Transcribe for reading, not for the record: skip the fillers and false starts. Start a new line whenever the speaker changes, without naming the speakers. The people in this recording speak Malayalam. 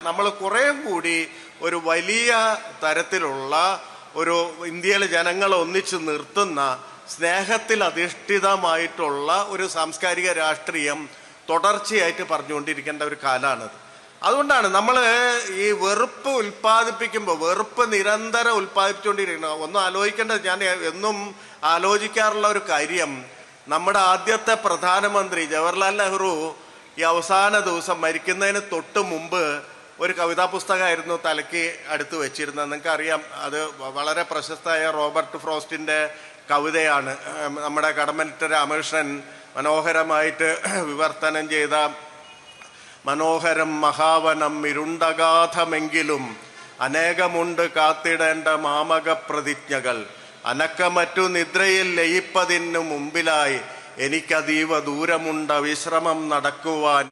നമ്മൾ കുറേ കൂടി ഒരു വലിയ തരത്തിലുള്ള ഒരു ഇന്ത്യയിലെ ജനങ്ങളെ ഒന്നിച്ചു നിർത്തുന്ന സ്നേഹത്തിൽ അധിഷ്ഠിതമായിട്ടുള്ള ഒരു സാംസ്കാരിക രാഷ്ട്രീയം തുടർച്ചയായിട്ട് പറഞ്ഞുകൊണ്ടിരിക്കേണ്ട ഒരു കാലമാണത്. അതുകൊണ്ടാണ് നമ്മൾ ഈ വെറുപ്പ് ഉൽപ്പാദിപ്പിക്കുമ്പോൾ, വെറുപ്പ് നിരന്തരം ഉൽപ്പാദിപ്പിച്ചുകൊണ്ടിരിക്കണം. ഒന്നും ആലോചിക്കേണ്ടത്, ഞാൻ എന്നും ആലോചിക്കാറുള്ള ഒരു കാര്യം, നമ്മുടെ ആദ്യത്തെ പ്രധാനമന്ത്രി ജവഹർലാൽ നെഹ്റു ഈ അവസാന ദിവസം മരിക്കുന്നതിന് തൊട്ട് മുമ്പ് ഒരു കവിതാ പുസ്തകമായിരുന്നു തലയ്ക്ക് അടുത്ത് വെച്ചിരുന്നത്. നിങ്ങൾക്കറിയാം, അത് വളരെ പ്രശസ്തമായ റോബർട്ട് ഫ്രോസ്റ്റിൻ്റെ കവിതയാണ്. നമ്മുടെ കടമ്മനിട്ട രാമകൃഷ്ണൻ മനോഹരമായിട്ട് വിവർത്തനം ചെയ്ത മനോഹരം മഹാവനം ഇരുണ്ടഗാധമെങ്കിലും അനേകമുണ്ട് കാത്തിടേണ്ട മാമക പ്രതിജ്ഞകൾ, അനക്കമറ്റു നിദ്രയിൽ ലയിപ്പതിനു മുമ്പിലായി എനിക്കതീവ ദൂരമുണ്ട വിശ്രമം നടക്കുവാൻ.